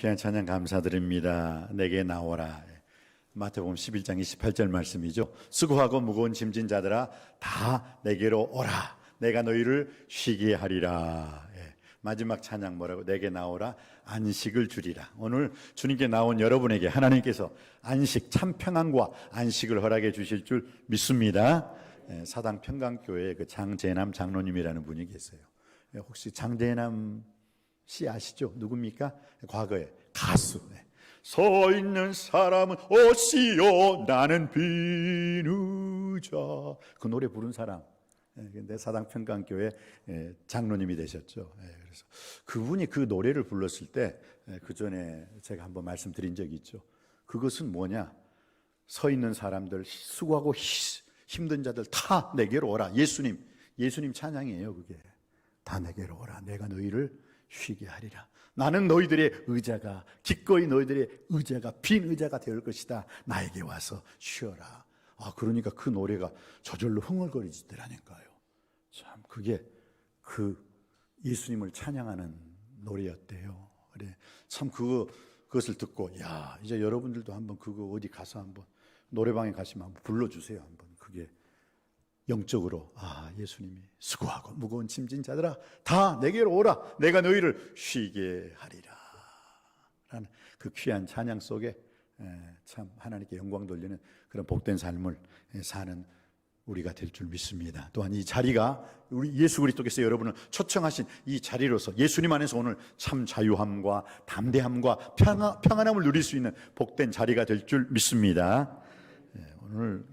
귀한 찬양 감사드립니다. 내게 나오라. 마태복음 11장 28절 말씀이죠. 수고하고 무거운 짐진 자들아 다 내게로 오라. 내가 너희를 쉬게 하리라. 마지막 찬양 뭐라고? 내게 나오라. 안식을 주리라. 오늘 주님께 나온 여러분에게 하나님께서 안식, 참 평안과 안식을 허락해 주실 줄 믿습니다. 사당 평강교회에 그 장재남 장로님이라는 분이 계세요. 혹시 장재남 씨 아시죠? 누굽니까? 과거에 가수. 서 있는 사람은 오시오 나는 비누자. 그 노래 부른 사람. 근데 사당 평강교회 장로님이 되셨죠. 그래서 그분이 그 노래를 불렀을 때 그 전에 제가 한번 말씀드린 적이 있죠. 그것은 뭐냐? 서 있는 사람들, 수고하고 힘든 자들 다 내게로 오라. 예수님 찬양이에요. 그게 다 내게로 오라. 내가 너희를 쉬게 하리라. 나는 너희들의 의자가, 기꺼이 너희들의 의자가 빈 의자가 될 것이다. 나에게 와서 쉬어라. 그러니까 그 노래가 저절로 흥얼거리더라니까요. 참 그게 그 예수님을 찬양하는 노래였대요. 그래 참 그것을 듣고 이제 여러분들도 한번 그거 어디 가서 한번 노래방에 가시면 한번 불러주세요. 한번 그게 영적으로 예수님이 수고하고 무거운 짐진 자들아 다 내게로 오라. 내가 너희를 쉬게 하리라. 라는 그 귀한 찬양 속에 참 하나님께 영광 돌리는 그런 복된 삶을 사는 우리가 될 줄 믿습니다. 또한 이 자리가 우리 예수 그리스도께서 여러분을 초청하신 이 자리로서 예수님 안에서 오늘 참 자유함과 담대함과 평안함을 누릴 수 있는 복된 자리가 될 줄 믿습니다. 오늘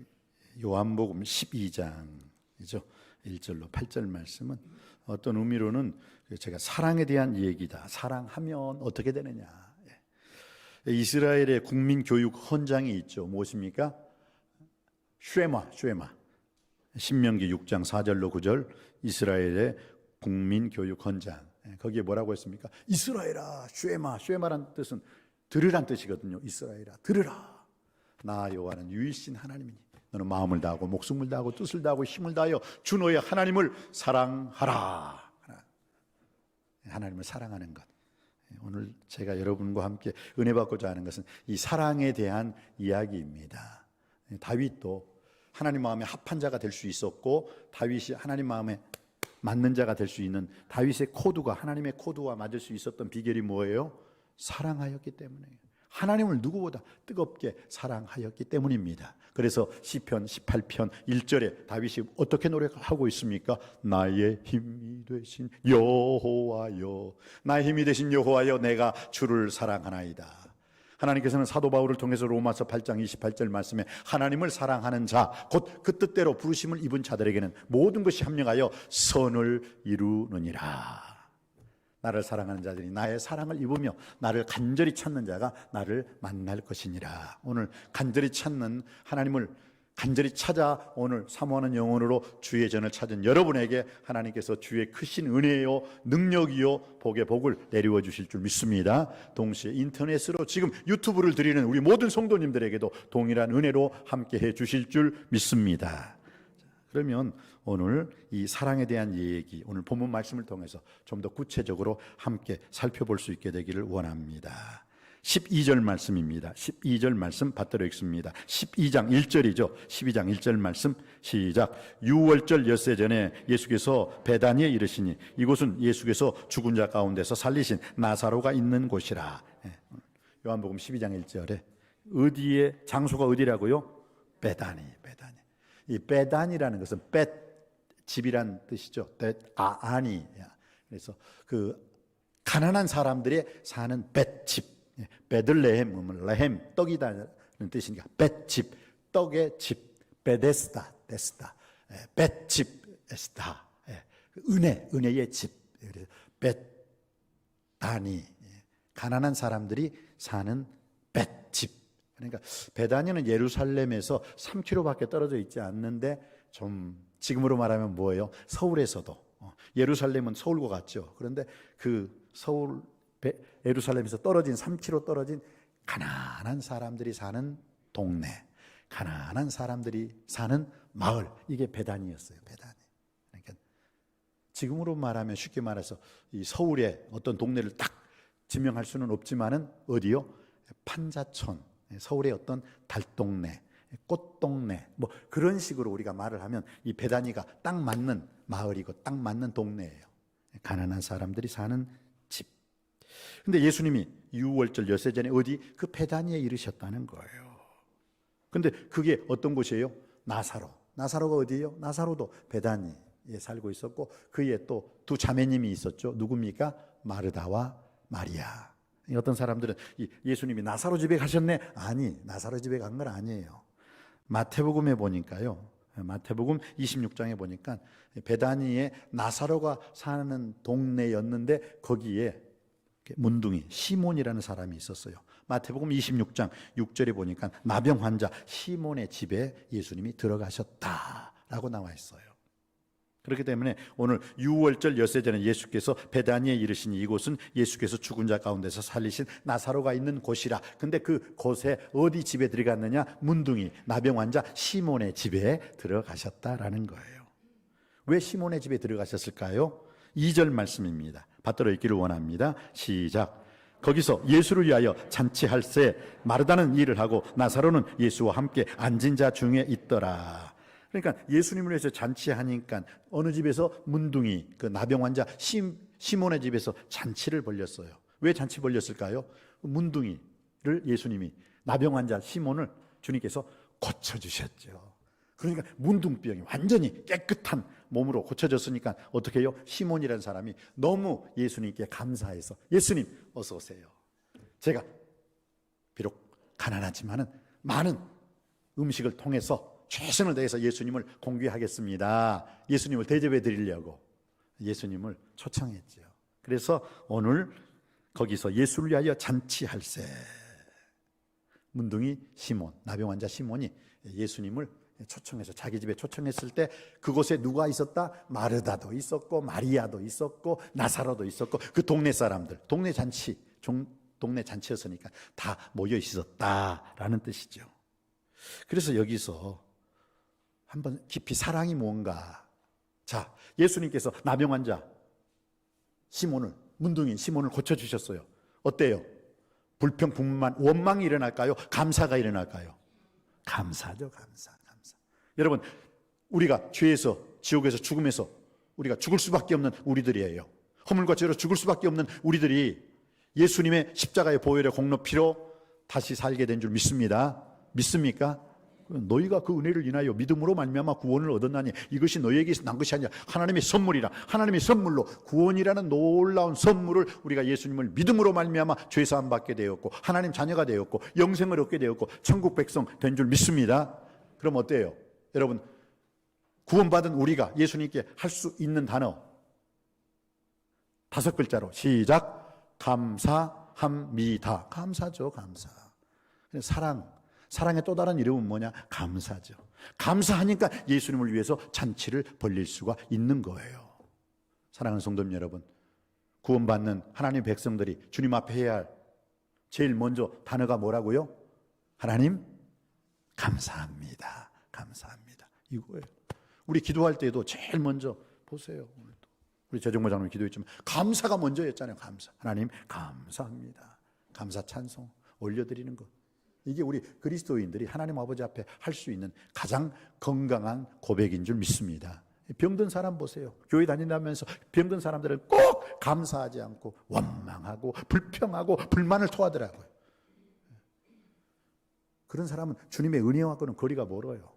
요한복음 12장이죠. 1절로 8절 말씀은 어떤 의미로는 제가 사랑에 대한 얘기다. 사랑하면 어떻게 되느냐. 이스라엘의 국민교육 헌장이 있죠. 무엇입니까? 쉐마. 신명기 6장 4절로 9절 이스라엘의 국민교육 헌장. 거기에 뭐라고 했습니까? 이스라엘아 쉐마란 뜻은 들으란 뜻이거든요. 이스라엘아 들으라. 나 여호와는 유일신 하나님이니 너는 마음을 다하고 목숨을 다하고 뜻을 다하고 힘을 다하여 주 너의 하나님을 사랑하라. 하나님을 사랑하는 것. 오늘 제가 여러분과 함께 은혜 받고자 하는 것은 이 사랑에 대한 이야기입니다. 다윗도 하나님 마음에 합한 자가 될 수 있었고 다윗이 하나님 마음에 맞는 자가 될 수 있는 다윗의 코드가 하나님의 코드와 맞을 수 있었던 비결이 뭐예요? 사랑하였기 때문이에요. 하나님을 누구보다 뜨겁게 사랑하였기 때문입니다. 그래서 시편 18편 1절에 다윗이 어떻게 노래하고 있습니까? 나의 힘이 되신 여호와여, 나의 힘이 되신 여호와여, 내가 주를 사랑하나이다. 하나님께서는 사도 바울을 통해서 로마서 8장 28절 말씀에 하나님을 사랑하는 자, 곧 그 뜻대로 부르심을 입은 자들에게는 모든 것이 합력하여 선을 이루느니라. 나를 사랑하는 자들이 나의 사랑을 입으며 나를 간절히 찾는 자가 나를 만날 것이니라. 오늘 간절히 찾는 하나님을 간절히 찾아 오늘 사모하는 영혼으로 주의 전을 찾은 여러분에게 하나님께서 주의 크신 은혜요 능력이요 복의 복을 내리워 주실 줄 믿습니다. 동시에 인터넷으로 지금 유튜브를 드리는 우리 모든 성도님들에게도 동일한 은혜로 함께해 주실 줄 믿습니다. 그러면 오늘 이 사랑에 대한 얘기, 오늘 본문 말씀을 통해서 좀 더 구체적으로 함께 살펴볼 수 있게 되기를 원합니다. 12절 말씀입니다. 12절 말씀 받들어 읽습니다. 12장 1절이죠. 12장 1절 말씀 시작. 6월절 엿새 전에 예수께서 베다니에 이르시니 이곳은 예수께서 죽은 자 가운데서 살리신 나사로가 있는 곳이라. 요한복음 12장 1절에 어디에 장소가 어디라고요? 베다니. 이 베단이라는 것은 집이란 뜻이죠. 아니. 그래서 그 가난한 사람들이 사는 집, 베들레헴, 레헴 떡이다는 뜻이니까 집, 떡의 집, 베데스다, 집, 에스다, 은혜의 집. 베다니, 가난한 사람들이 사는 집. 그러니까 베다니는 예루살렘에서 3km밖에 떨어져 있지 않는데 좀 지금으로 말하면 뭐예요? 서울에서도 예루살렘은 서울과 같죠. 그런데 그 예루살렘에서 떨어진 3km 떨어진 가난한 사람들이 사는 동네, 가난한 사람들이 사는 마을, 이게 베다니였어요. 베다니. 그러니까 지금으로 말하면 쉽게 말해서 이 서울의 어떤 동네를 딱 지명할 수는 없지만은 어디요? 판자촌, 서울의 어떤 달동네, 꽃동네, 뭐 그런 식으로 우리가 말을 하면 이 베다니가 딱 맞는 마을이고 딱 맞는 동네예요. 가난한 사람들이 사는 집. 근데 예수님이 유월절 엿새 전에 어디 그 베다니에 이르셨다는 거예요. 근데 그게 어떤 곳이에요? 나사로. 나사로가 어디예요? 나사로도 베다니에 살고 있었고 그에 또 두 자매님이 있었죠. 누굽니까? 마르다와 마리아. 어떤 사람들은 예수님이 나사로 집에 가셨네? 아니, 나사로 집에 간 건 아니에요. 마태복음에 보니까요. 마태복음 26장에 보니까 베다니에 나사로가 사는 동네였는데 거기에 문둥이 시몬이라는 사람이 있었어요. 마태복음 26장 6절에 보니까 나병 환자 시몬의 집에 예수님이 들어가셨다라고 나와 있어요. 그렇기 때문에 오늘 유월절 엿새 전에 예수께서 베다니에 이르신 이곳은 예수께서 죽은 자 가운데서 살리신 나사로가 있는 곳이라. 근데 그 곳에 어디 집에 들어갔느냐? 문둥이 나병 환자 시몬의 집에 들어가셨다라는 거예요. 왜 시몬의 집에 들어가셨을까요? 2절 말씀입니다. 받들어 읽기를 원합니다. 시작. 거기서 예수를 위하여 잔치할새 마르다는 일을 하고 나사로는 예수와 함께 앉은 자 중에 있더라. 그러니까 예수님을 위해서 잔치하니까 어느 집에서 문둥이 그 나병 환자 시몬의 집에서 잔치를 벌렸어요. 왜 잔치 벌렸을까요? 문둥이를 예수님이 나병 환자 시몬을 주님께서 고쳐주셨죠. 그러니까 문둥병이 완전히 깨끗한 몸으로 고쳐졌으니까 어떻게 해요? 시몬이라는 사람이 너무 예수님께 감사해서 예수님 어서 오세요. 제가 비록 가난하지만은 많은 음식을 통해서 최선을 다해서 예수님을 공개하겠습니다. 예수님을 대접해 드리려고 예수님을 초청했죠. 그래서 오늘 거기서 예수를 위하여 잔치할세 문둥이 시몬, 나병 환자 시몬이 예수님을 초청해서 자기 집에 초청했을 때 그곳에 누가 있었다? 마르다도 있었고 마리아도 있었고 나사로도 있었고 그 동네 사람들, 동네 잔치였으니까 다 모여 있었다라는 뜻이죠. 그래서 여기서 한번 깊이 사랑이 뭔가. 자, 예수님께서 나병 환자 시몬을, 문둥이 시몬을 고쳐주셨어요. 어때요? 불평, 분만, 원망이 일어날까요? 감사가 일어날까요? 감사죠, 감사. 여러분, 우리가 죄에서, 지옥에서, 죽음에서 우리가 죽을 수밖에 없는 우리들이에요. 허물과 죄로 죽을 수밖에 없는 우리들이 예수님의 십자가의 보혈의 공로 피로 다시 살게 된 줄 믿습니다. 믿습니까? 너희가 그 은혜를 인하여 믿음으로 말미암아 구원을 얻었나니 이것이 너희에게 난 것이 아니라 하나님의 선물이라. 하나님의 선물로 구원이라는 놀라운 선물을 우리가 예수님을 믿음으로 말미암아 죄 사함 받게 되었고 하나님 자녀가 되었고 영생을 얻게 되었고 천국 백성 된 줄 믿습니다. 그럼 어때요? 여러분, 구원받은 우리가 예수님께 할 수 있는 단어 5글자로 시작. 감사합니다. 감사죠, 감사. 사랑의 또 다른 이름은 뭐냐? 감사죠. 감사하니까 예수님을 위해서 잔치를 벌릴 수가 있는 거예요. 사랑하는 성도님 여러분, 구원받는 하나님의 백성들이 주님 앞에 해야 할 제일 먼저 단어가 뭐라고요? 하나님 감사합니다. 감사합니다. 이거예요. 우리 기도할 때도 제일 먼저 보세요. 오늘도 우리 재정모 장로님 기도했지만 감사가 먼저였잖아요. 감사. 하나님 감사합니다. 감사 찬송 올려드리는 것. 이게 우리 그리스도인들이 하나님 아버지 앞에 할 수 있는 가장 건강한 고백인 줄 믿습니다. 병든 사람 보세요. 교회 다닌다면서 병든 사람들은 꼭 감사하지 않고 원망하고 불평하고 불만을 토하더라고요. 그런 사람은 주님의 은혜하고는 거리가 멀어요.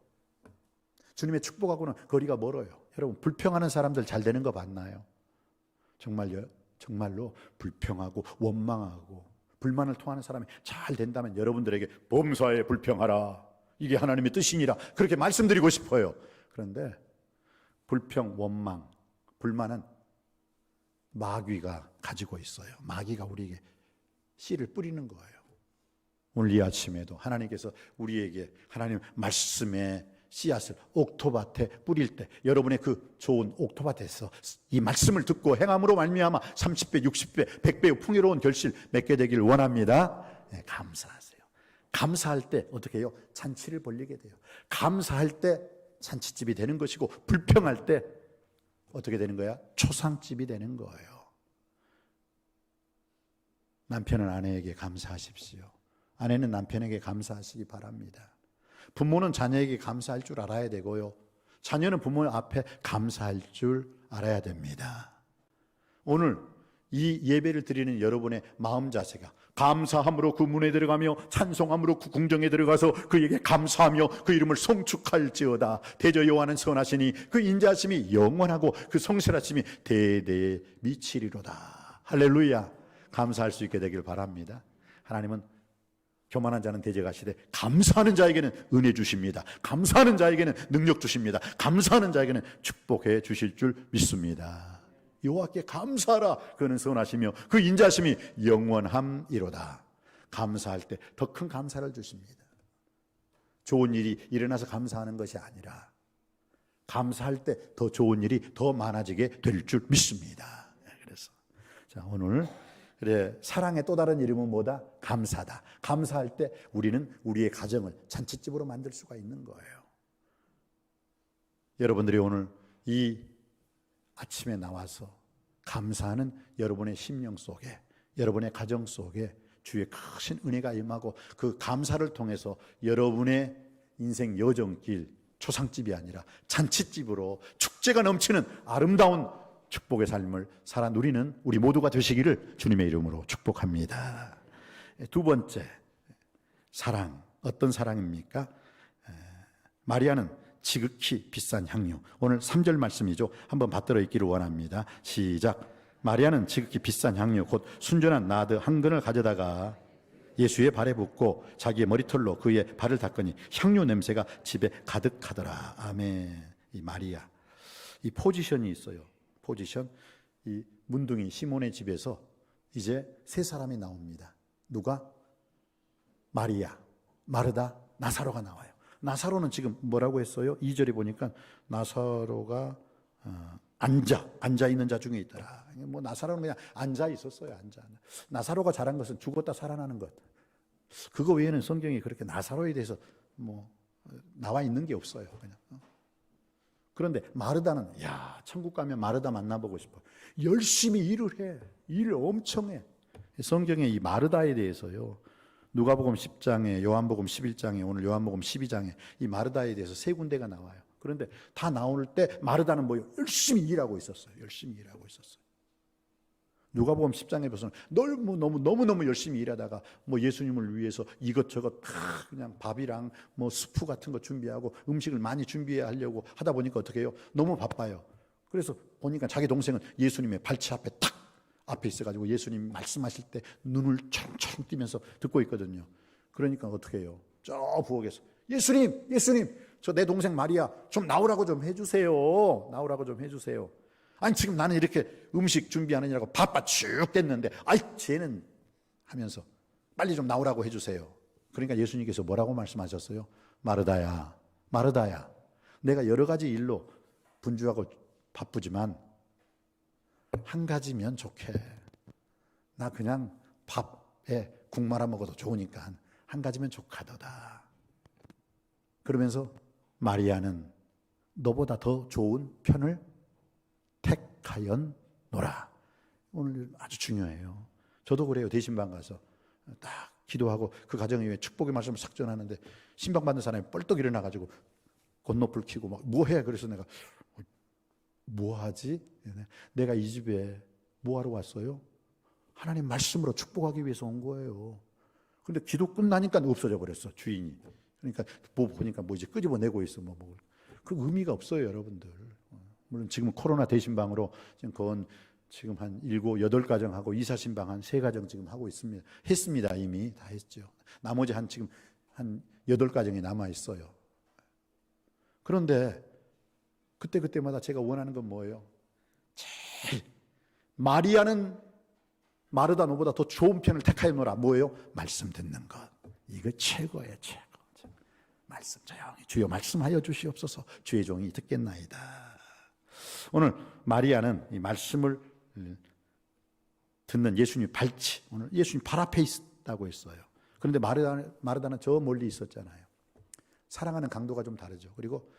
주님의 축복하고는 거리가 멀어요. 여러분, 불평하는 사람들 잘 되는 거 봤나요? 정말로 불평하고 원망하고 불만을 토하는 사람이 잘 된다면 여러분들에게 범사에 불평하라. 이게 하나님의 뜻이니라. 그렇게 말씀드리고 싶어요. 그런데 불평, 원망, 불만은 마귀가 가지고 있어요. 마귀가 우리에게 씨를 뿌리는 거예요. 오늘 이 아침에도 하나님께서 우리에게 하나님 말씀의 씨앗을 옥토밭에 뿌릴 때 여러분의 그 좋은 옥토밭에서 이 말씀을 듣고 행함으로 말미암아 30배, 60배, 100배의 풍요로운 결실 맺게 되길 원합니다. 네, 감사하세요. 감사할 때 어떻게 해요? 잔치를 벌리게 돼요. 감사할 때 잔치집이 되는 것이고 불평할 때 어떻게 되는 거야? 초상집이 되는 거예요. 남편은 아내에게 감사하십시오. 아내는 남편에게 감사하시기 바랍니다. 부모는 자녀에게 감사할 줄 알아야 되고요. 자녀는 부모 앞에 감사할 줄 알아야 됩니다. 오늘 이 예배를 드리는 여러분의 마음 자세가 감사함으로 그 문에 들어가며 찬송함으로 그 궁정에 들어가서 그에게 감사하며 그 이름을 송축할지어다. 대저 여호와는 선하시니 그 인자하심이 영원하고 그 성실하심이 대대에 미치리로다. 할렐루야. 감사할 수 있게 되길 바랍니다. 하나님은 교만한 자는 대적하시되 감사하는 자에게는 은혜 주십니다. 감사하는 자에게는 능력 주십니다. 감사하는 자에게는 축복해 주실 줄 믿습니다. 여호와께 감사하라. 그는 선하시며 그 인자심이 영원함이로다. 감사할 때 더 큰 감사를 주십니다. 좋은 일이 일어나서 감사하는 것이 아니라 감사할 때 더 좋은 일이 더 많아지게 될 줄 믿습니다. 그래서 자, 오늘 그래, 사랑의 또 다른 이름은 뭐다? 감사다. 감사할 때 우리는 우리의 가정을 잔치집으로 만들 수가 있는 거예요. 여러분들이 오늘 이 아침에 나와서 감사하는 여러분의 심령 속에, 여러분의 가정 속에 주의 크신 은혜가 임하고 그 감사를 통해서 여러분의 인생 여정길, 초상집이 아니라 잔치집으로 축제가 넘치는 아름다운 축복의 삶을 살아 누리는 우리 모두가 되시기를 주님의 이름으로 축복합니다. 두 번째, 사랑. 어떤 사랑입니까? 마리아는 지극히 비싼 향유. 오늘 3절 말씀이죠. 한번 받들어 읽기를 원합니다. 시작. 마리아는 지극히 비싼 향유 곧 순전한 나드 한 근을 가져다가 예수의 발에 붓고 자기의 머리털로 그의 발을 닦으니 향유 냄새가 집에 가득하더라. 아멘. 이 마리아, 이 포지션이 있어요. 포지션. 이 문둥이 시몬의 집에서 이제 세 사람이 나옵니다. 누가? 마리아, 마르다, 나사로가 나와요. 나사로는 지금 뭐라고 했어요? 2절에 보니까 나사로가 앉아 있는 자 중에 있더라. 뭐 나사로는 그냥 앉아 있었어요. 앉아. 나사로가 잘한 것은 죽었다 살아나는 것. 그거 외에는 성경이 그렇게 나사로에 대해서 뭐 나와 있는 게 없어요. 그냥. 그런데 마르다는, 야, 천국 가면 마르다 만나보고 싶어. 열심히 일을 해. 일을 엄청 해. 성경에 이 마르다에 대해서요, 누가복음 10장에, 요한복음 11장에, 오늘 요한복음 12장에 이 마르다에 대해서 세 군데가 나와요. 그런데 다 나올 때 마르다는 뭐예요? 열심히 일하고 있었어요. 열심히 일하고 있었어요. 누가복음 10장에 보면 너무 열심히 일하다가 뭐 예수님을 위해서 이것저것 그냥 밥이랑 뭐 스프 같은 거 준비하고 음식을 많이 준비하려고 하다 보니까 어떻게 해요? 너무 바빠요. 그래서 보니까 자기 동생은 예수님의 발치 앞에 탁 앞에 있어가지고 예수님 말씀하실 때 눈을 초롱초롱 띄면서 듣고 있거든요. 그러니까 어떻게 해요? 저 부엌에서 예수님 저 내 동생 마리아 좀 나오라고 좀 해주세요. 나오라고 좀 해주세요. 아니 지금 나는 이렇게 음식 준비하느냐고 바빠 쭉 됐는데 아이 쟤는 하면서 빨리 좀 나오라고 해주세요. 그러니까 예수님께서 뭐라고 말씀하셨어요? 마르다야 내가 여러 가지 일로 분주하고 바쁘지만 한 가지면 좋게. 나 그냥 밥에 국 말아 먹어도 좋으니까 한 가지면 좋가도다. 그러면서 마리아는 너보다 더 좋은 편을 택하였노라. 오늘 아주 중요해요. 저도 그래요. 대신방 가서 딱 기도하고 그 가정에 왜 축복의 말씀을 싹 전하는데 신방 받는 사람이 뻘떡 일어나가지고 곤노불 켜고 막 뭐해? 그래서 내가 뭐하지? 내가 이 집에 뭐하러 왔어요? 하나님 말씀으로 축복하기 위해서 온 거예요. 근데 기도 끝나니까 없어져 버렸어, 주인이. 그러니까 보니까 뭐 이제 끄집어내고 있어. 그 의미가 없어요, 여러분들. 물론 지금 코로나 대신방으로 지금 한 7, 8가정 하고 이사신방 한 3가정 지금 하고 있습니다. 했습니다. 이미 다 했죠. 나머지 지금 한 8가정이 남아 있어요. 그런데 그때마다 제가 원하는 건 뭐예요? 제일 마리아는 마르다 너보다 더 좋은 편을 택하여노라. 뭐예요? 말씀 듣는 것. 이거 최고예요, 최고. 말씀 조용히 주여 말씀하여 주시옵소서. 주의 종이 듣겠나이다. 오늘 마리아는 이 말씀을 듣는 예수님 발치, 오늘 예수님 발 앞에 있다고 했어요. 그런데 마르다는 저 멀리 있었잖아요. 사랑하는 강도가 좀 다르죠. 그리고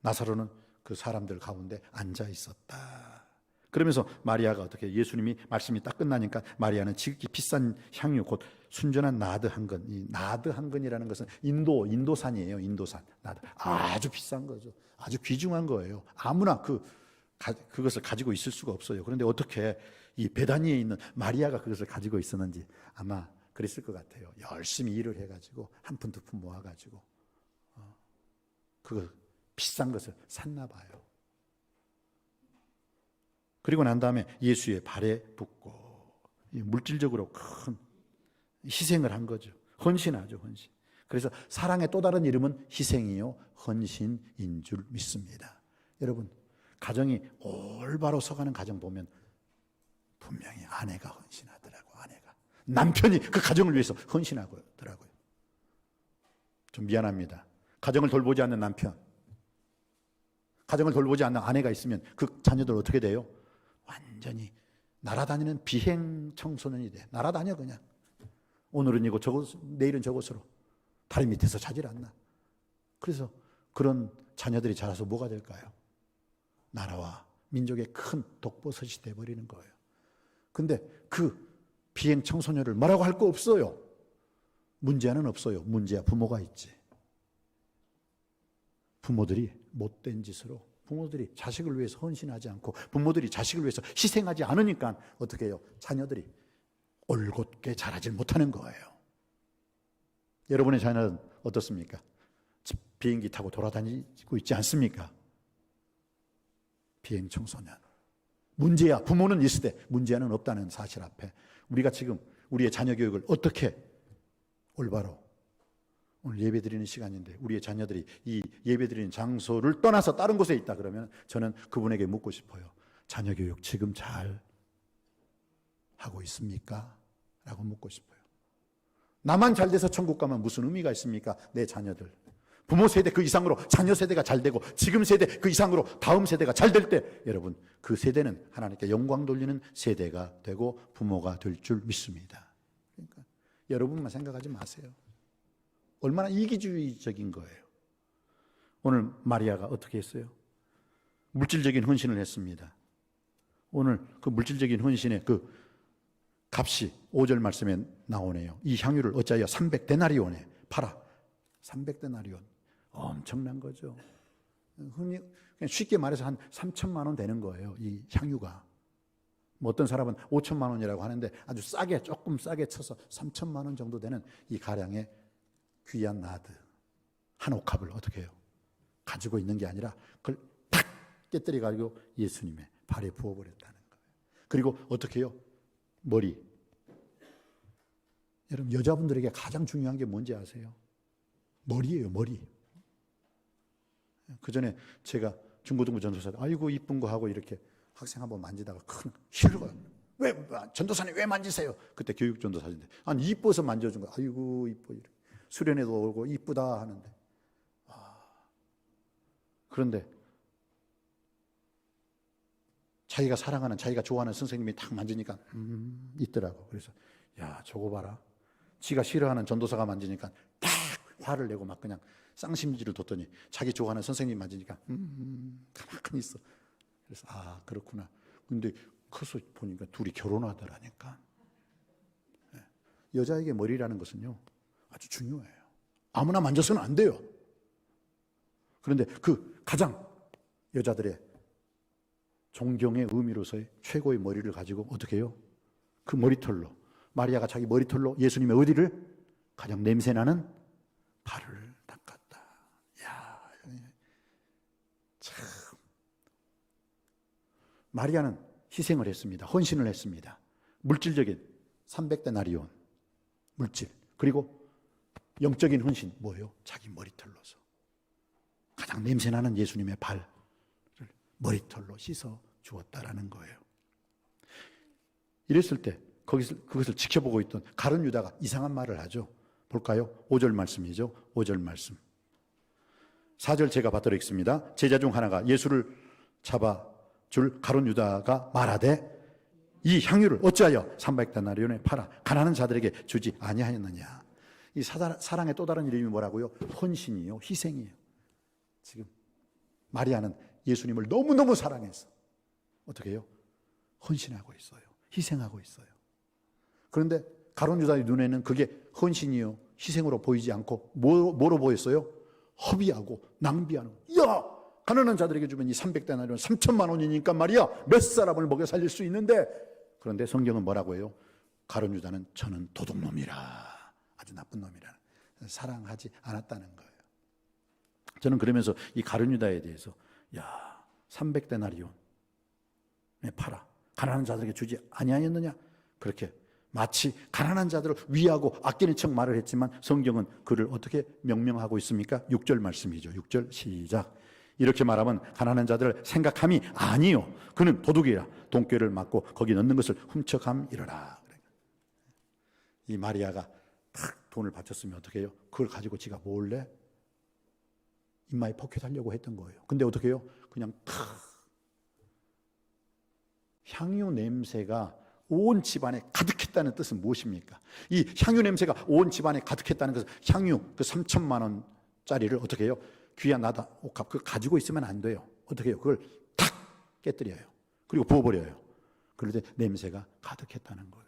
나사로는 그 사람들 가운데 앉아 있었다. 그러면서 마리아가 어떻게 예수님이 말씀이 딱 끝나니까 마리아는 지극히 비싼 향유 곧 순전한 나드 한 건. 이 나드 한 건이라는 것은 인도산이에요. 인도산 나드 아주 비싼 거죠. 아주 귀중한 거예요. 아무나 그것을 가지고 있을 수가 없어요. 그런데 어떻게 이 베다니에 있는 마리아가 그것을 가지고 있었는지 아마 그랬을 것 같아요. 열심히 일을 해가지고 한 푼 두 푼 모아가지고 그 비싼 것을 샀나 봐요. 그리고 난 다음에 예수의 발에 붓고 물질적으로 큰 희생을 한 거죠. 헌신하죠, 헌신. 그래서 사랑의 또 다른 이름은 희생이요 헌신인 줄 믿습니다. 여러분, 가정이 올바로 서가는 가정 보면 분명히 아내가 헌신하더라고. 아내가 남편이 그 가정을 위해서 헌신하더라고요. 좀 미안합니다. 가정을 돌보지 않는 남편, 가정을 돌보지 않는 아내가 있으면 그 자녀들 어떻게 돼요? 완전히 날아다니는 비행 청소년이 돼. 날아다녀 그냥. 오늘은 이거 저곳, 내일은 저곳으로. 다리 밑에서 자질 않나. 그래서 그런 자녀들이 자라서 뭐가 될까요? 나라와 민족의 큰 독버섯이 돼버리는 거예요. 근데 그 비행 청소년을 뭐라고 할 거 없어요. 문제는 없어요. 문제야 부모가 있지. 부모들이 못된 짓으로, 부모들이 자식을 위해서 헌신하지 않고 부모들이 자식을 위해서 희생하지 않으니까 어떻게 해요? 자녀들이 올곧게 자라질 못하는 거예요. 여러분의 자녀는 어떻습니까? 비행기 타고 돌아다니고 있지 않습니까? 비행 청소년. 문제야 부모는 있을 때 문제는 없다는 사실 앞에 우리가 지금 우리의 자녀 교육을 어떻게 올바로, 오늘 예배 드리는 시간인데 우리의 자녀들이 이 예배 드리는 장소를 떠나서 다른 곳에 있다 그러면 저는 그분에게 묻고 싶어요. 자녀 교육 지금 잘 하고 있습니까? 라고 묻고 싶어요. 나만 잘 돼서 천국 가면 무슨 의미가 있습니까? 내 자녀들, 부모 세대 그 이상으로 자녀 세대가 잘 되고 지금 세대 그 이상으로 다음 세대가 잘 될 때 여러분 그 세대는 하나님께 영광 돌리는 세대가 되고 부모가 될 줄 믿습니다. 그러니까 여러분만 생각하지 마세요. 얼마나 이기주의적인 거예요. 오늘 마리아가 어떻게 했어요? 물질적인 헌신을 했습니다. 오늘 그 물질적인 헌신의 그 값이 5절 말씀에 나오네요. 이 향유를 어찌하여 300데나리온에 팔아. 300데나리온. 엄청난 거죠. 흔히 그냥 쉽게 말해서 한 3천만 원 되는 거예요. 이 향유가. 뭐 어떤 사람은 5천만 원이라고 하는데 아주 싸게, 조금 싸게 쳐서 3천만 원 정도 되는 이 가량의 귀한 나드 한 옥합을 어떻게 해요? 가지고 있는 게 아니라 그걸 탁 깨뜨려 가지고 예수님의 발에 부어버렸다는 거예요. 그리고 어떻게 해요? 머리. 여러분 여자분들에게 가장 중요한 게 뭔지 아세요? 머리예요. 머리. 그 전에 제가 중고등부 전도사 아이고 이쁜 거 하고 이렇게 학생 한번 만지다가 큰 싫어요. 왜 전도사님 왜 만지세요? 그때 교육 전도사인데 아니 이뻐서 만져준 거. 아이고 이뻐 이렇게. 수련회도 오고 이쁘다 하는데 그런데 자기가 사랑하는 자기가 좋아하는 선생님이 딱 만지니까 있더라고. 그래서 야 저거 봐라. 지가 싫어하는 전도사가 만지니까 딱 화를 내고 막 그냥 쌍심지를 뒀더니 자기 좋아하는 선생님 만지니까 가만히 있어. 그래서 그렇구나. 근데 커서 보니까 둘이 결혼하더라니까. 여자에게 머리라는 것은요 아주 중요해요. 아무나 만져서는 안 돼요. 그런데 그 가장 여자들의 존경의 의미로서의 최고의 머리를 가지고 어떻게 해요? 그 머리털로 마리아가 자기 머리털로 예수님의 어디를? 가장 냄새나는 발을 닦았다. 야, 참 마리아는 희생을 했습니다. 헌신을 했습니다. 물질적인 300데나리온 물질 그리고 영적인 헌신 뭐예요? 자기 머리털로서 가장 냄새나는 예수님의 발을 머리털로 씻어 주었다라는 거예요. 이랬을 때 그것을 지켜보고 있던 가룟 유다가 이상한 말을 하죠. 볼까요? 5절 말씀이죠. 5절 말씀. 4절 제가 받들어 읽습니다. 제자 중 하나가 예수를 잡아줄 가룟 유다가 말하되 이 향유를 어찌하여 300데나리온에 팔아 가난한 자들에게 주지 아니하였느냐. 이 사랑의 또 다른 이름이 뭐라고요? 헌신이요, 희생이에요. 지금 마리아는 예수님을 너무너무 사랑해서 어떻게 해요? 헌신하고 있어요. 희생하고 있어요. 그런데 가룟 유다의 눈에는 그게 헌신이요 희생으로 보이지 않고 뭐로 보였어요? 허비하고 낭비하는 거예요. 야, 가난한 자들에게 주면 이 300데나리온 3천만 원이니까 말이야 몇 사람을 먹여 살릴 수 있는데, 그런데 성경은 뭐라고 해요? 가룟 유다는 저는 도둑놈이라, 아주 나쁜 놈이라, 사랑하지 않았다는 거예요. 저는 그러면서 이 가룟 유다에 대해서, 야, 300데나리온 팔아 가난한 자들에게 주지 아니하였느냐, 그렇게 마치 가난한 자들을 위하고 아끼는 척 말을 했지만 성경은 그를 어떻게 명명하고 있습니까? 6절 말씀이죠. 6절 시작. 이렇게 말하면 가난한 자들을 생각함이 아니요 그는 도둑이라, 돈꾀를 맞고 거기 넣는 것을 훔쳐감이러라. 이 마리아가 탁 돈을 바쳤으면 어떻게 해요? 그걸 가지고 지가 몰래 입마에 포켓하려고 했던 거예요. 근데 어떻게 해요? 그냥 탁, 향유 냄새가 온 집안에 가득했다는 뜻은 무엇입니까? 이 향유 냄새가 온 집안에 가득했다는 것은 향유 그 3천만 원짜리를 어떻게 해요? 귀한 나다 옷값 그거 가지고 있으면 안 돼요. 어떻게 해요? 그걸 탁 깨뜨려요. 그리고 부어버려요. 그럴 때 냄새가 가득했다는 거예요.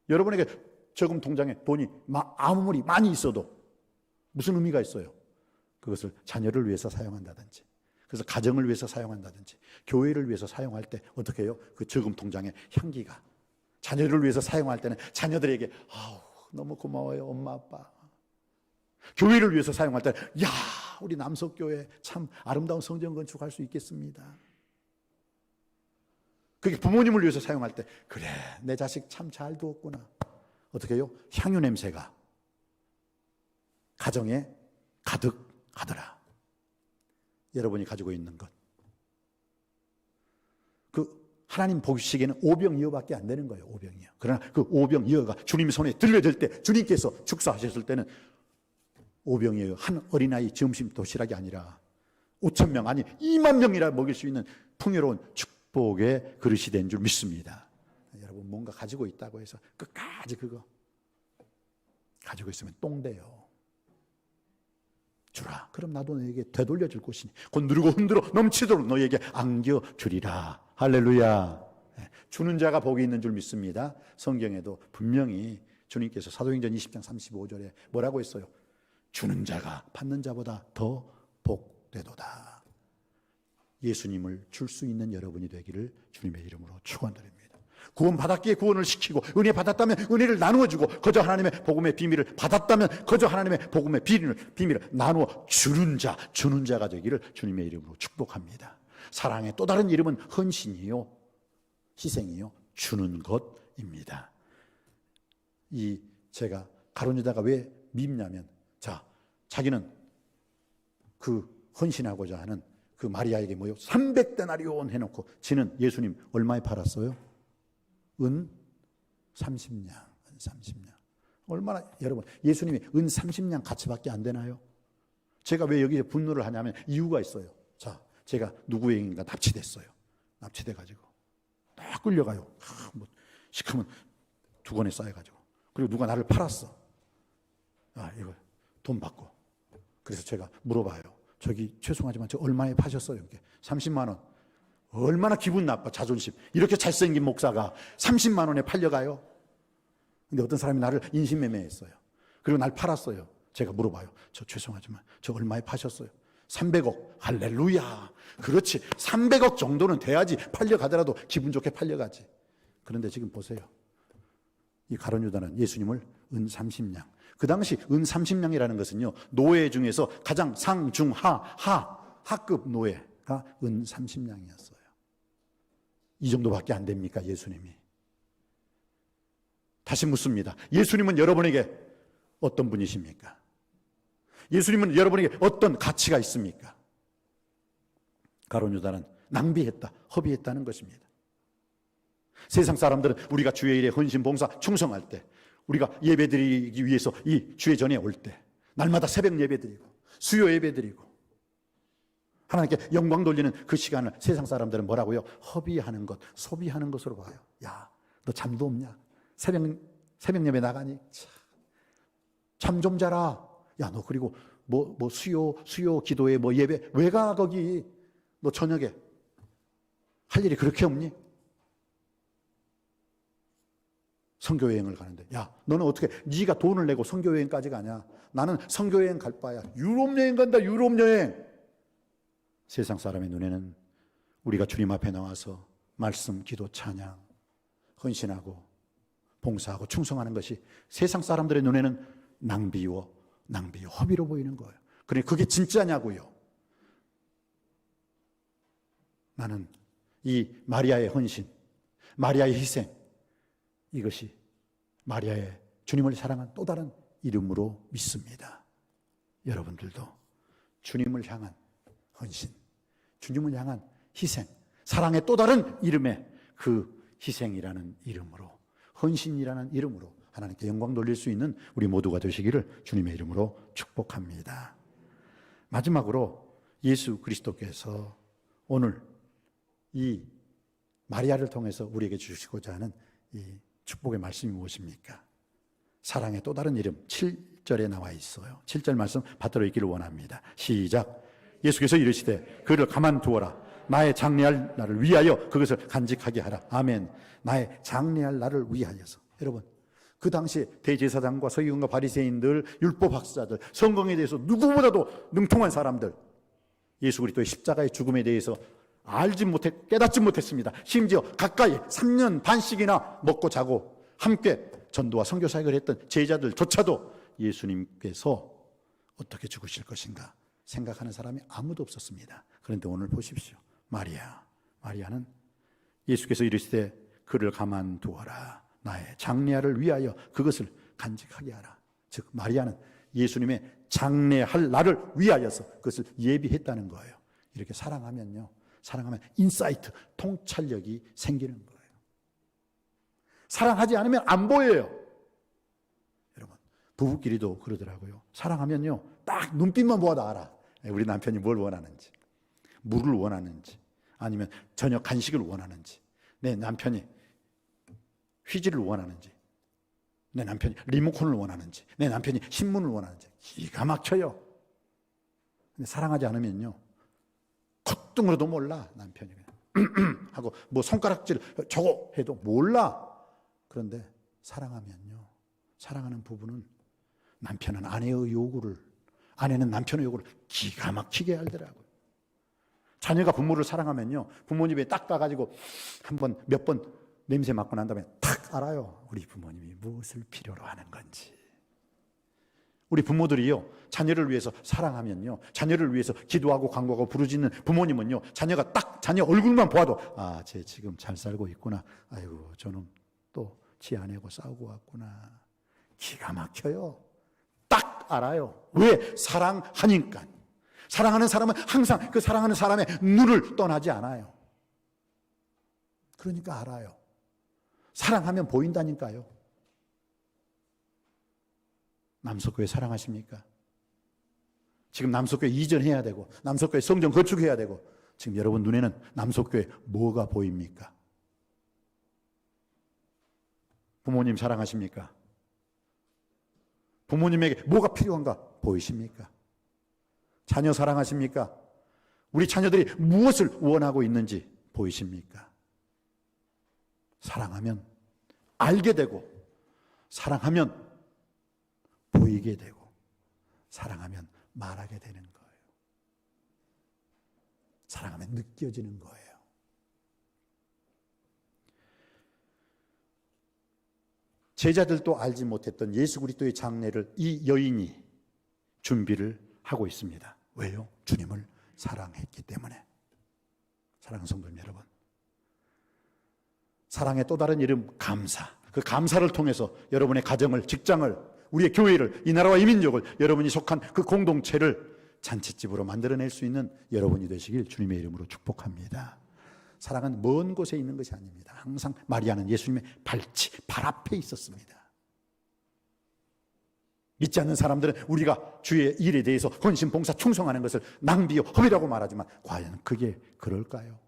여러분에게 저금 통장에 돈이 아무리 많이 있어도 무슨 의미가 있어요? 그것을 자녀를 위해서 사용한다든지, 그래서 가정을 위해서 사용한다든지, 교회를 위해서 사용할 때 어떻게 해요? 그 저금 통장의 향기가, 자녀를 위해서 사용할 때는 자녀들에게 아우 너무 고마워요 엄마 아빠. 교회를 위해서 사용할 때는 야 우리 남석교회 참 아름다운 성전 건축할 수 있겠습니다. 그게 부모님을 위해서 사용할 때 그래 내 자식 참 잘 두었구나. 어떻게 해요? 향유 냄새가 가정에 가득하더라. 여러분이 가지고 있는 것, 그 하나님 보시기에는 오병이어밖에 안 되는 거예요. 오병이어. 그러나 그 오병이어가 주님 손에 들려질 때, 주님께서 축사하셨을 때는 오병이어 한 어린아이 점심 도시락이 아니라 5,000명 아니 2만 명이라 먹일 수 있는 풍요로운 축복의 그릇이 된 줄 믿습니다. 여러분 뭔가 가지고 있다고 해서 끝까지 그거 가지고 있으면 똥 돼요. 주라. 그럼 나도 너에게 되돌려 줄 것이니 곧 누르고 흔들어 넘치도록 너에게 안겨주리라. 할렐루야. 주는 자가 복이 있는 줄 믿습니다. 성경에도 분명히 주님께서 사도행전 20장 35절에 뭐라고 했어요? 주는 자가 받는 자보다 더 복되도다. 예수님을 줄 수 있는 여러분이 되기를 주님의 이름으로 축원드립니다. 구원 받았기에 구원을 시키고, 은혜 받았다면 은혜를 나누어 주고, 거저 하나님의 복음의 비밀을 받았다면 거저 하나님의 복음의 비밀을 나누어 주는 자가 되기를 주님의 이름으로 축복합니다. 사랑의 또 다른 이름은 헌신이요 희생이요 주는 것입니다. 제가 가룟 유다가 왜 밉냐면, 자기는 그 헌신하고자 하는 그 마리아에게 뭐요? 300데나리온 해놓고, 지는 예수님 얼마에 팔았어요? 은 30냥. 얼마나, 여러분, 예수님이 은 30냥 가치밖에 안 되나요? 제가 왜 여기에 분노를 하냐면 이유가 있어요. 제가 누구에게인가 납치됐어요. 납치돼가지고 딱 끌려가요. 시커먼 두건에 쌓여가지고. 그리고 누가 나를 팔았어. 이거 돈 받고. 그래서 제가 물어봐요. 저기 죄송하지만 저 얼마에 파셨어요? 30만 원. 얼마나 기분 나빠, 자존심. 이렇게 잘생긴 목사가 30만 원에 팔려가요? 근데 어떤 사람이 나를 인신매매했어요. 그리고 날 팔았어요. 제가 물어봐요. 저 죄송하지만 저 얼마에 파셨어요? 300억. 할렐루야. 그렇지. 300억 정도는 돼야지 팔려가더라도 기분 좋게 팔려가지. 그런데 지금 보세요. 이 가룟 유다는 예수님을 은 30냥. 그 당시 은 30냥이라는 것은요, 노예 중에서 가장 하급 노예가 은 30냥이었어요. 이 정도밖에 안 됩니까, 예수님이? 다시 묻습니다. 예수님은 여러분에게 어떤 분이십니까? 예수님은 여러분에게 어떤 가치가 있습니까? 가룟 유다는 낭비했다, 허비했다는 것입니다. 세상 사람들은 우리가 주의 일에 헌신, 봉사, 충성할 때, 우리가 예배드리기 위해서 이 주의 전에 올 때, 날마다 새벽 예배드리고 수요 예배드리고 하나님께 영광 돌리는 그 시간을 세상 사람들은 뭐라고요? 허비하는 것, 소비하는 것으로 봐요. 야, 너 잠도 없냐? 새벽 예배 나가니? 잠 좀 자라. 야, 너 그리고 뭐 수요 기도회 예배 왜 가 거기? 너 저녁에 할 일이 그렇게 없니? 선교여행을 가는데, 야, 너는 어떻게 네가 돈을 내고 선교여행까지 가냐? 나는 선교여행 갈 바야. 유럽여행 간다, 유럽여행. 세상 사람의 눈에는 우리가 주님 앞에 나와서 말씀, 기도, 찬양, 헌신하고 봉사하고 충성하는 것이 세상 사람들의 눈에는 낭비요, 허비로 보이는 거예요. 그러니 그게 진짜냐고요. 나는 이 마리아의 헌신, 마리아의 희생, 이것이 마리아의 주님을 사랑한 또 다른 이름으로 믿습니다. 여러분들도 주님을 향한 헌신, 주님을 향한 희생, 사랑의 또 다른 이름의 그 희생이라는 이름으로, 헌신이라는 이름으로 하나님께 영광 돌릴 수 있는 우리 모두가 되시기를 주님의 이름으로 축복합니다. 마지막으로 예수 그리스도께서 오늘 이 마리아를 통해서 우리에게 주시고자 하는 이 축복의 말씀이 무엇입니까? 사랑의 또 다른 이름 7절에 나와 있어요. 7절 말씀 받들어 있기를 원합니다. 시작. 예수께서 이르시되 그를 가만두어라. 나의 장래할 나를 위하여 그것을 간직하게 하라. 아멘. 나의 장래할 나를 위하여서. 여러분, 그 당시에 대제사장과 서기관과 바리새인들, 율법학자들, 성경에 대해서 누구보다도 능통한 사람들, 예수 그리스도의 십자가의 죽음에 대해서 깨닫지 못했습니다. 심지어 가까이 3년 반씩이나 먹고 자고 함께 전도와 선교 사역을 했던 제자들조차도 예수님께서 어떻게 죽으실 것인가 생각하는 사람이 아무도 없었습니다. 그런데 오늘 보십시오. 마리아는 예수께서 이르시되 그를 가만두어라. 나의 장래를 위하여 그것을 간직하게 하라. 즉 마리아는 예수님의 장래할 날을 위하여서 그것을 예비했다는 거예요. 이렇게 사랑하면 인사이트, 통찰력이 생기는 거예요. 사랑하지 않으면 안 보여요. 여러분, 부부끼리도 그러더라고요. 사랑하면요, 딱 눈빛만 보아도 알아. 우리 남편이 뭘 원하는지, 물을 원하는지, 아니면 저녁 간식을 원하는지, 내 남편이 휘지를 원하는지, 내 남편이 리모컨을 원하는지, 내 남편이 신문을 원하는지 기가 막혀요. 근데 사랑하지 않으면요, 콧등으로도 몰라. 남편이 그냥 하고 뭐 손가락질 저거 해도 몰라. 그런데 사랑하는 부부는 남편은 아내의 요구를, 아내는 남편의 요구를 기가 막히게 알더라고요. 자녀가 부모를 사랑하면요, 부모님에 딱 가가지고 몇 번 냄새 맡고 난 다음에 탁 알아요. 우리 부모님이 무엇을 필요로 하는 건지. 우리 부모들이요, 자녀를 위해서 사랑하면요, 자녀를 위해서 기도하고 간구하고 부르짖는 부모님은요, 자녀가 딱 자녀 얼굴만 보아도 쟤 지금 잘 살고 있구나. 아이고, 저는 또 지 아내하고 싸우고 왔구나. 기가 막혀요. 딱 알아요. 왜? 사랑하니까. 사랑하는 사람은 항상 그 사랑하는 사람의 눈을 떠나지 않아요. 그러니까 알아요. 사랑하면 보인다니까요. 남석교회 사랑하십니까? 지금 남석교회 이전해야 되고, 남석교회 성전 건축해야 되고, 지금 여러분 눈에는 남석교회 뭐가 보입니까? 부모님 사랑하십니까? 부모님에게 뭐가 필요한가 보이십니까? 자녀 사랑하십니까? 우리 자녀들이 무엇을 원하고 있는지 보이십니까? 사랑하면 알게 되고, 사랑하면 보이게 되고, 사랑하면 말하게 되는 거예요. 사랑하면 느껴지는 거예요. 제자들도 알지 못했던 예수 그리스도의 장례를 이 여인이 준비를 하고 있습니다. 왜요? 주님을 사랑했기 때문에. 사랑하는 성도 여러분, 사랑의 또 다른 이름 감사. 그 감사를 통해서 여러분의 가정을, 직장을, 우리의 교회를, 이 나라와 이 민족을, 여러분이 속한 그 공동체를 잔치집으로 만들어낼 수 있는 여러분이 되시길 주님의 이름으로 축복합니다. 사랑은 먼 곳에 있는 것이 아닙니다. 항상 마리아는 예수님의 발 앞에 있었습니다. 믿지 않는 사람들은 우리가 주의 일에 대해서 헌신, 봉사, 충성하는 것을 낭비요, 허비라고 말하지만 과연 그게 그럴까요?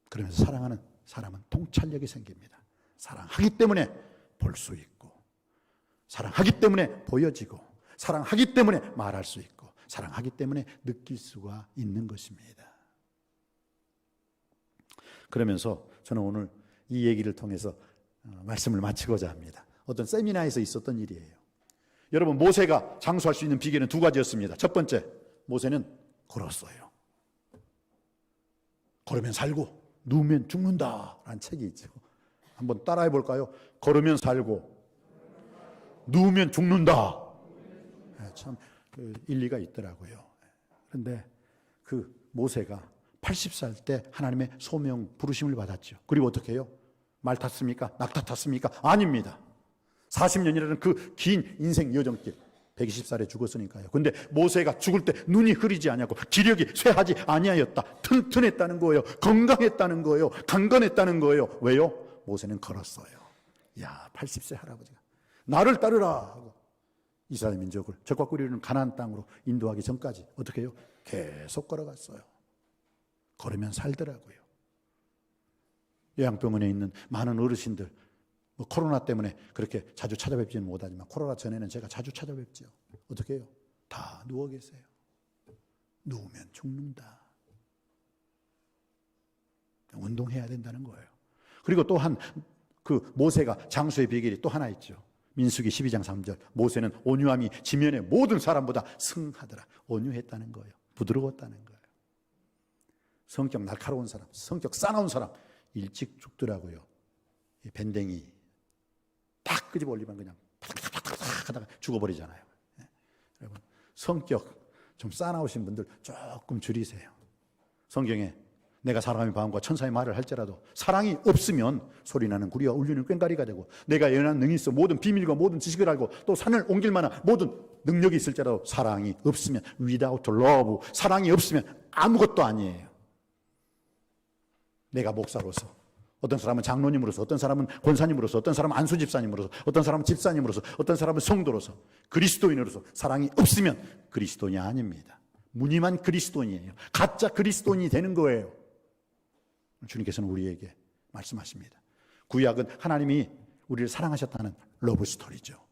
그러면서 사랑하는 사람은 통찰력이 생깁니다. 사랑하기 때문에 볼 수 있고, 사랑하기 때문에 보여지고, 사랑하기 때문에 말할 수 있고, 사랑하기 때문에 느낄 수가 있는 것입니다. 그러면서 저는 오늘 이 얘기를 통해서 말씀을 마치고자 합니다. 어떤 세미나에서 있었던 일이에요. 여러분, 모세가 장수할 수 있는 비결은 두 가지였습니다. 첫 번째, 모세는 걸었어요. 걸으면 살고 누우면 죽는다 라는 책이 있죠. 한번 따라해 볼까요? 걸으면 살고 누우면 죽는다. 참 일리가 있더라고요. 그런데 그 모세가 80살 때 하나님의 소명 부르심을 받았죠. 그리고 어떻게 해요? 말 탔습니까? 낙타 탔습니까? 아닙니다. 40년이라는 그 긴 인생 여정길, 120살에 죽었으니까요. 근데 모세가 죽을 때 눈이 흐리지 아니하고 기력이 쇠하지 아니하였다. 튼튼했다는 거예요. 건강했다는 거예요. 강건했다는 거예요. 왜요? 모세는 걸었어요. 야, 80세 할아버지가 나를 따르라 하고 이스라엘 민족을 적과 꿀이 가나안 땅으로 인도하기 전까지 어떻게 해요? 계속 걸어갔어요. 걸으면 살더라고요. 요양병원에 있는 많은 어르신들, 코로나 때문에 그렇게 자주 찾아뵙지는 못하지만 코로나 전에는 제가 자주 찾아뵙죠. 어떻게 해요? 다 누워 계세요. 누우면 죽는다. 운동해야 된다는 거예요. 그리고 또한 그 모세가 장수의 비결이 또 하나 있죠. 민수기 12장 3절, 모세는 온유함이 지면의 모든 사람보다 승하더라. 온유했다는 거예요. 부드러웠다는 거예요. 성격 날카로운 사람, 성격 싸나운 사람 일찍 죽더라고요. 이 밴댕이 딱 끄집어 올리면 그냥 팍팍팍팍 하다가 죽어버리잖아요. 여러분, 성격 좀 싸나우신 분들 조금 줄이세요. 성경에 내가 사람의 마음과 천사의 말을 할지라도 사랑이 없으면 소리나는 구리와 울리는 꽹과리가 되고 내가 예언한 능이 있어 모든 비밀과 모든 지식을 알고 또 산을 옮길 만한 모든 능력이 있을지라도 사랑이 없으면 without love, 사랑이 없으면 아무것도 아니에요. 내가 목사로서, 어떤 사람은 장로님으로서, 어떤 사람은 권사님으로서, 어떤 사람은 안수집사님으로서, 어떤 사람은 집사님으로서, 어떤 사람은 성도로서, 그리스도인으로서 사랑이 없으면 그리스도인이 아닙니다. 무늬만 그리스도인이에요. 가짜 그리스도인이 되는 거예요. 주님께서는 우리에게 말씀하십니다. 구약은 하나님이 우리를 사랑하셨다는 러브 스토리죠.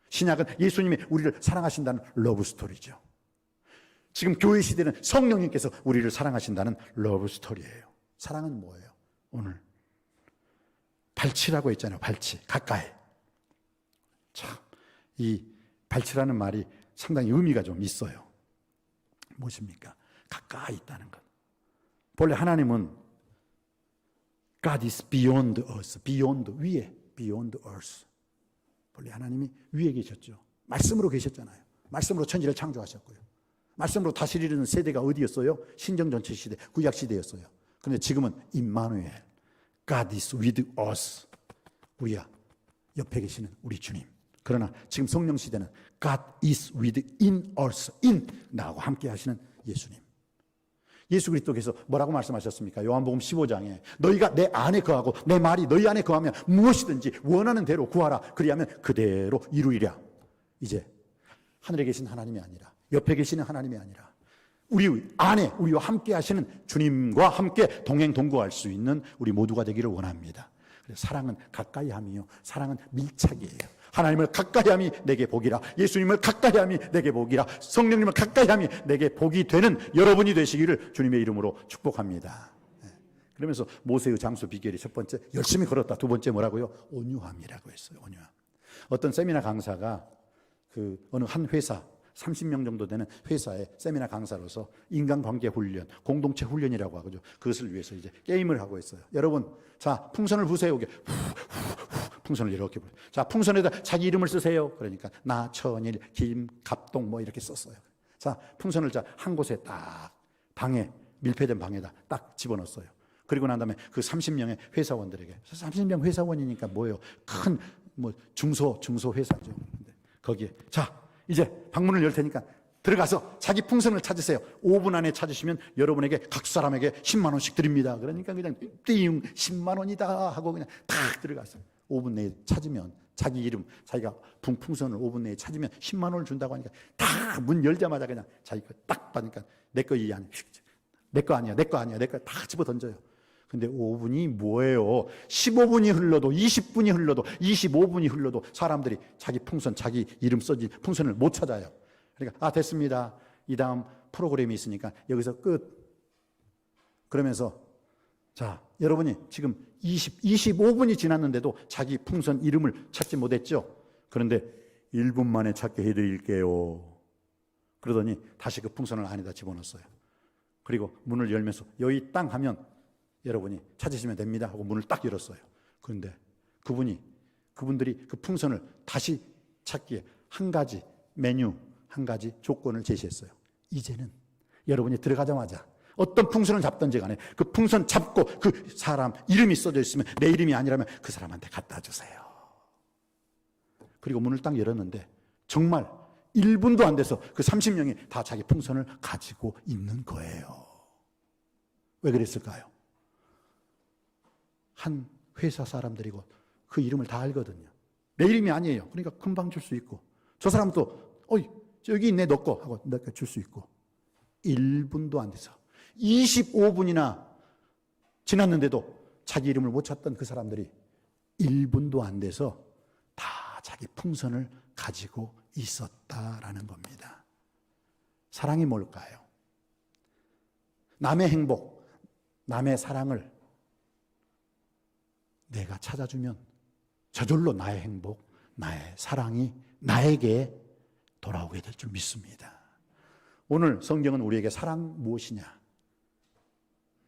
신약은 예수님이 우리를 사랑하신다는 러브 스토리죠. 지금 교회 시대는 성령님께서 우리를 사랑하신다는 러브 스토리예요. 사랑은 뭐예요? 오늘 발치라고 했잖아요. 발치, 가까이. 참, 이 발치라는 말이 상당히 의미가 좀 있어요. 무엇입니까? 가까이 있다는 것. 본래 하나님은 God is beyond us, beyond 위에, beyond earth. 본래 하나님이 위에 계셨죠. 말씀으로 계셨잖아요. 말씀으로 천지를 창조하셨고요. 말씀으로 다스리는 세대가 어디였어요? 신정 전체 시대, 구약 시대였어요. 그런데 지금은 임마누엘, God is with us. 우리야, 옆에 계시는 우리 주님. 그러나 지금 성령 시대는 God is within us, in 나하고 함께 하시는 예수님. 예수 그리스도께서 뭐라고 말씀하셨습니까? 요한복음 15장에 너희가 내 안에 거하고 내 말이 너희 안에 거하면 무엇이든지 원하는 대로 구하라. 그리하면 그대로 이루리라. 이제 하늘에 계신 하나님이 아니라, 옆에 계시는 하나님이 아니라 우리 안에 우리와 함께 하시는 주님과 함께 동행 동거할 수 있는 우리 모두가 되기를 원합니다. 그래서 사랑은 가까이함이요, 사랑은 밀착이에요. 하나님을 가까이함이 내게 복이라, 예수님을 가까이함이 내게 복이라, 성령님을 가까이함이 내게 복이 되는 여러분이 되시기를 주님의 이름으로 축복합니다. 그러면서 모세의 장수 비결이 첫 번째 열심히 걸었다, 두 번째 뭐라고요? 온유함이라고 했어요. 온유함. 어떤 세미나 강사가 그 어느 한 회사 30명 정도 되는 회사의 세미나 강사로서 인간관계 훈련, 공동체 훈련이라고 하죠. 그것을 위해서 이제 게임을 하고 있어요. 여러분, 자, 풍선을 부세요. 풍선을 이렇게 부세요. 자, 풍선에다 자기 이름을 쓰세요. 그러니까 나, 천일, 김, 갑동 뭐 이렇게 썼어요. 자, 풍선을 한 곳에 딱 방에, 밀폐된 방에다 딱 집어넣었어요. 그리고 난 다음에 그 30명의 회사원들에게, 30명 회사원이니까 뭐예요? 큰 중소 회사죠. 거기에 자, 이제 방문을 열 테니까 들어가서 자기 풍선을 찾으세요. 5분 안에 찾으시면 여러분에게 각 사람에게 10만 원씩 드립니다. 그러니까 그냥 띵 10만 원이다 하고 그냥 탁 들어갔어요. 5분 내에 찾으면 자기 이름, 자기가 풍선을 5분 내에 찾으면 10만 원을 준다고 하니까 딱 문 열자마자 그냥 자기 거 딱 받으니까 내 거 이 아니야, 내 거 아니야, 내 거 아니야, 내 거 다 집어 던져요. 근데 5분이 뭐예요? 15분이 흘러도, 20분이 흘러도, 25분이 흘러도 사람들이 자기 풍선, 자기 이름 써진 풍선을 못 찾아요. 그러니까 됐습니다. 이 다음 프로그램이 있으니까 여기서 끝. 그러면서 자, 여러분이 지금 25분이 지났는데도 자기 풍선 이름을 찾지 못했죠? 그런데 1분 만에 찾게 해드릴게요. 그러더니 다시 그 풍선을 안에다 집어넣었어요. 그리고 문을 열면서 여기 땅 하면 여러분이 찾으시면 됩니다 하고 문을 딱 열었어요. 그런데 그분들이 그 풍선을 다시 찾기에 한 가지 메뉴, 한 가지 조건을 제시했어요. 이제는 여러분이 들어가자마자 어떤 풍선을 잡든지 간에 그 풍선 잡고 그 사람 이름이 써져 있으면 내 이름이 아니라면 그 사람한테 갖다 주세요. 그리고 문을 딱 열었는데 정말 1분도 안 돼서 그 30명이 다 자기 풍선을 가지고 있는 거예요. 왜 그랬을까요? 한 회사 사람들이고 그 이름을 다 알거든요. 내 이름이 아니에요. 그러니까 금방 줄 수 있고, 저 사람도 여기 있네 너 거 하고 내가 줄 수 있고. 1분도 안 돼서 25분이나 지났는데도 자기 이름을 못 찾던 그 사람들이 1분도 안 돼서 다 자기 풍선을 가지고 있었다라는 겁니다. 사랑이 뭘까요? 남의 행복, 남의 사랑을 내가 찾아주면 저절로 나의 행복, 나의 사랑이 나에게 돌아오게 될 줄 믿습니다. 오늘 성경은 우리에게 사랑 무엇이냐?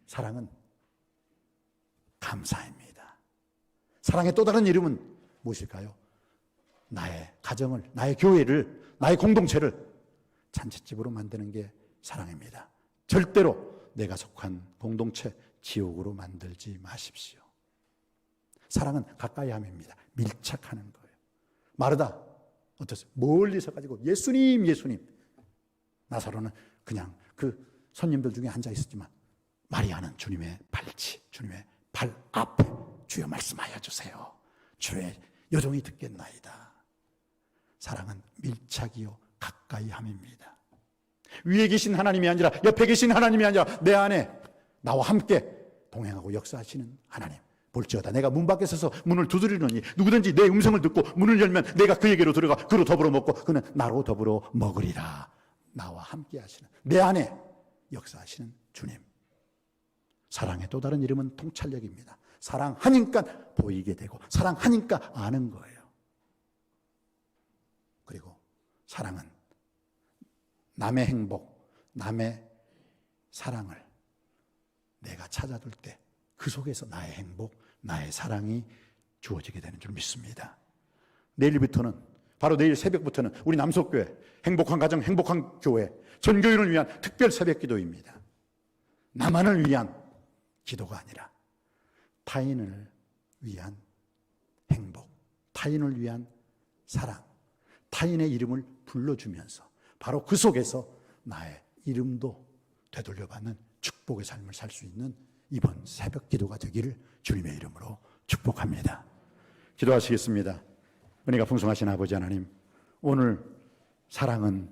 사랑은 감사입니다. 사랑의 또 다른 이름은 무엇일까요? 나의 가정을, 나의 교회를, 나의 공동체를 잔치집으로 만드는 게 사랑입니다. 절대로 내가 속한 공동체 지옥으로 만들지 마십시오. 사랑은 가까이 함입니다. 밀착하는 거예요. 마르다 어떠세요? 멀리서 가지고 예수님 예수님. 나사로는 그냥 그 손님들 중에 앉아 있었지만 마리아는 주님의 발치, 주님의 발 앞에 주여 말씀하여 주세요. 주의 여종이 듣겠나이다. 사랑은 밀착이요 가까이 함입니다. 위에 계신 하나님이 아니라 옆에 계신 하나님이 아니라 내 안에 나와 함께 동행하고 역사하시는 하나님. 볼지어다 내가 문 밖에 서서 문을 두드리노니 누구든지 내 음성을 듣고 문을 열면 내가 그에게로 들어가 그로 더불어 먹고 그는 나로 더불어 먹으리라. 나와 함께 하시는, 내 안에 역사하시는 주님. 사랑의 또 다른 이름은 통찰력입니다. 사랑하니까 보이게 되고 사랑하니까 아는 거예요. 그리고 사랑은 남의 행복, 남의 사랑을 내가 찾아둘 때 그 속에서 나의 행복, 나의 사랑이 주어지게 되는 줄 믿습니다. 내일부터는, 바로 내일 새벽부터는 우리 남석교회 행복한 가정, 행복한 교회 전교인을 위한 특별 새벽 기도입니다. 나만을 위한 기도가 아니라 타인을 위한 행복, 타인을 위한 사랑, 타인의 이름을 불러주면서 바로 그 속에서 나의 이름도 되돌려받는 축복의 삶을 살 수 있는 이번 새벽 기도가 되기를 주님의 이름으로 축복합니다. 기도하시겠습니다. 은혜가 풍성하신 아버지 하나님, 오늘 사랑은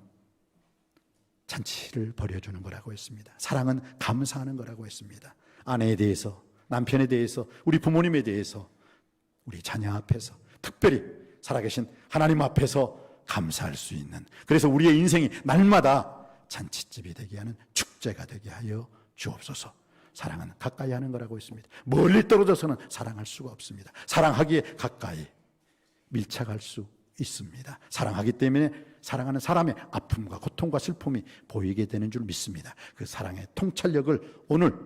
잔치를 벌여주는 거라고 했습니다. 사랑은 감사하는 거라고 했습니다. 아내에 대해서, 남편에 대해서, 우리 부모님에 대해서, 우리 자녀 앞에서, 특별히 살아계신 하나님 앞에서 감사할 수 있는, 그래서 우리의 인생이 날마다 잔치집이 되게 하는 축제가 되게 하여 주옵소서. 사랑은 가까이 하는 거라고 했습니다. 멀리 떨어져서는 사랑할 수가 없습니다. 사랑하기에 가까이 밀착할 수 있습니다. 사랑하기 때문에 사랑하는 사람의 아픔과 고통과 슬픔이 보이게 되는 줄 믿습니다. 그 사랑의 통찰력을 오늘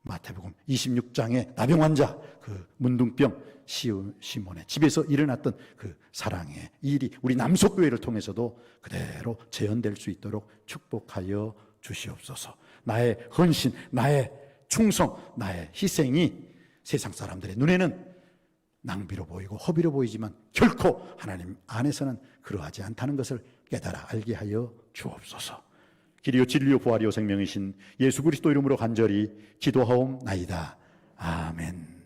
마태복음 26장의 나병 환자, 그 문둥병 시몬의 집에서 일어났던 그 사랑의 일이 우리 남석교회를 통해서도 그대로 재현될 수 있도록 축복하여 주시옵소서. 나의 헌신, 나의 충성, 나의 희생이 세상 사람들의 눈에는 낭비로 보이고 허비로 보이지만 결코 하나님 안에서는 그러하지 않다는 것을 깨달아 알게 하여 주옵소서. 길이요 진리요 부활이요 생명이신 예수 그리스도 이름으로 간절히 기도하옵나이다. 아멘.